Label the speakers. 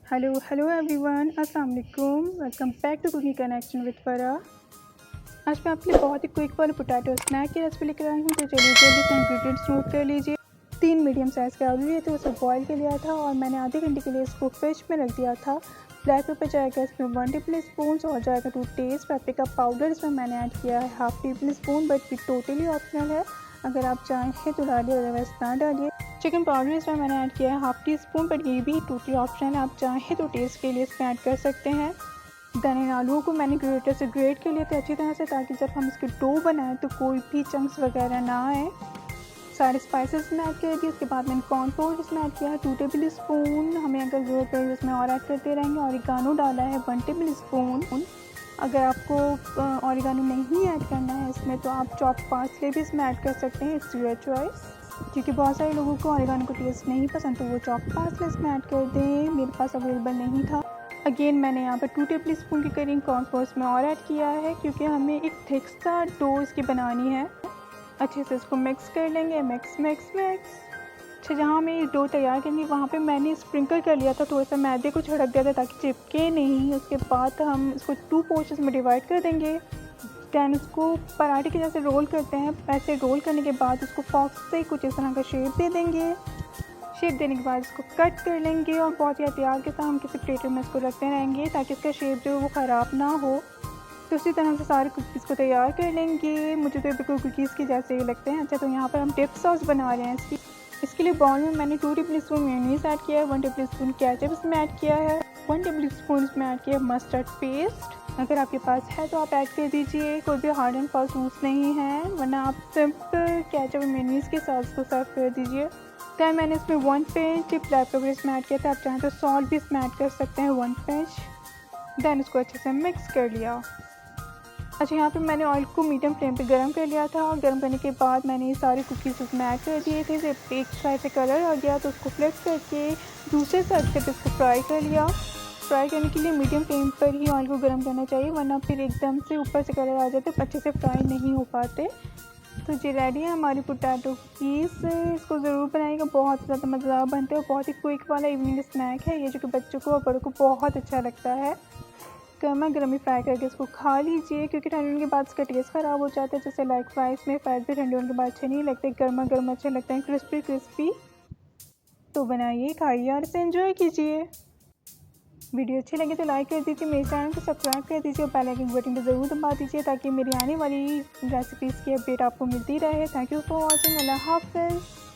Speaker 1: Hello hello everyone, अस्सलाम वालेकुम। Welcome back to cooking connection with Farah. आज मैं आपके लिए बहुत ही क्विक वाले पोटैटो स्नैक की रेसिपी लेकर आई हूँ। तो चलिए जल्दी से इंग्रेडिएंट्स नोट कर लीजिए। 3 मीडियम साइज़ के आलू लिए थे, उसे बॉईल कर लिया था और मैंने आधे घंटे के लिए इसको फ्रिज में रख दिया था। ब्लैक पेपर जाएगा इसमें 1 टेबल स्पून और जाएगा 2 टेस्ट पेपरिका पाउडर। इसमें मैंने ऐड किया है हाफ टेबल स्पून, बट ये टोटली ऑप्शनल है। अगर आप चाहें तो डालिए, अदरवाइज ना डालिए। चिकन पाउडर इसमें मैंने ऐड किया है हाफ टी स्पून, बट ये भी टोटली ऑप्शनल है। आप चाहें तो टेस्ट के लिए इसमें ऐड कर सकते हैं। देन इन आलूओं को मैंने ग्रेटर से ग्रेट कर लिए थे अच्छी तरह से, ताकि जब हम इसके डो बनाएं तो कोई भी चंक्स वगैरह ना आए। सारे स्पाइसेस में ऐड कर दिए। उसके बाद मैंने कॉर्नफ्लोर इसमें ऐड किया है 2 टेबल स्पून। हमें अगर ज़रूरत पड़े उसमें और ऐड करते रहेंगे। ऑरिगानो डाला है 1 टेबल स्पून। अगर आपको ऑरिगानो नहीं ऐड करना है इसमें तो आप चॉप पार्सले भी इसमें ऐड कर सकते हैं। It's your choice. क्योंकि बहुत सारे लोगों को ऑरिगानो का टेस्ट नहीं पसंद, तो वो चॉप पार्सले इसमें ऐड कर दें। मेरे पास अवेलेबल नहीं था। अगेन मैंने यहाँ पर 2 टेबल स्पून के करीब कॉर्नफ्लोर में और ऐड किया है, क्योंकि हमें एक थिक सा डो इसकी बनानी है। अच्छे से इसको मिक्स कर लेंगे। Mix mix mix. अच्छा, जहाँ हमें डो तैयार करनी है वहाँ पे मैंने स्प्रिंकल कर लिया था, थोड़ा सा मैदे को छिड़क दिया था ताकि चिपके नहीं। उसके बाद हम इसको 2 पोर्शंस में डिवाइड कर देंगे। दैन उसको पराठे के जैसे रोल करते हैं, ऐसे रोल करने के बाद उसको फॉक्स से कुछ इस तरह का शेप दे देंगे। शेप देने के बाद इसको कट कर लेंगे और बहुत ही एहतियात के साथ हम किसी प्लेटर में इसको रखते रहेंगे ताकि इसका शेप जो है वो ख़राब ना हो। तो उसी तरह से सारे कुकीज़ को तैयार कर लेंगे। मुझे तो बिल्कुल कुकीज़ की जैसे ही लगते हैं। अच्छा, तो यहाँ पर हम डिप सॉस बना रहे हैं इसके लिए बाउल में मैंने 2 टेबल स्पून मेयोनीज ऐड किया है, 1 टेबल स्पून केचप इसमें ऐड किया है, 1 टेबल स्पून इसमें ऐड किया है मस्टर्ड पेस्ट। अगर आपके पास है तो आप ऐड कर दीजिए। कोई भी हार्ड एंड फास्ट रूल्स नहीं है, वरना आप सिंपल केचप और मेयोनीज के साथ इसको सर्व कर दीजिए। दैन मैंने इसमें 1 पिंच ब्लैक पेपर इसमें ऐड किया था। आप चाहें तो सॉल्ट भी इसमें ऐड कर सकते हैं 1 पिंच। दैन इसको अच्छे से मिक्स कर लिया। अच्छा, यहाँ पे मैंने ऑयल को मीडियम फ्लेम पे गरम कर लिया था और गरम करने के बाद मैंने ये सारे कुकीज़ उसमें ऐड कर दिए थे। जब एक साइड से कलर आ गया तो उसको फ्लिप करके दूसरे साइड से इसको फ्राई कर लिया। फ्राई करने के लिए मीडियम फ्लेम पर ही ऑयल को गर्म करना चाहिए, वरना फिर एकदम से ऊपर से कलर आ जाते तो अच्छे से फ्राई नहीं हो पाते। तो ये रेडी है हमारी पोटैटो कुकीज़। इसको ज़रूर बनाइएगा, बहुत ज़्यादा मज़ेदार बनते हैं और बहुत ही क्विक वाला इवनिंग स्नैक है ये, जो कि बच्चों को और बड़ों को बहुत अच्छा लगता है। गर्मा गर्म ही फ्राई करके इसको खा लीजिए, क्योंकि ठंडे होने के बाद इसका टेस्ट ख़राब हो जाता है। जैसे लाइक फ्राइज़ में फ्राइज़ भी ठंडे होने के बाद अच्छे नहीं लगते, गर्मा गर्म अच्छे लगते हैं, क्रिस्पी क्रिस्पी। तो बनाइए, खाइए और इसे एंजॉय कीजिए। वीडियो अच्छी लगे तो लाइक कर दीजिए, मेरे चैनल को सब्सक्राइब कर दीजिए और बेल आइकन बटन पर ज़रूर दबा दीजिए, ताकि मेरी आने वाली रेसिपीज़ की अपडेट आपको मिलती रहे। Thank you for watching. अल्लाह हाफ़िज़।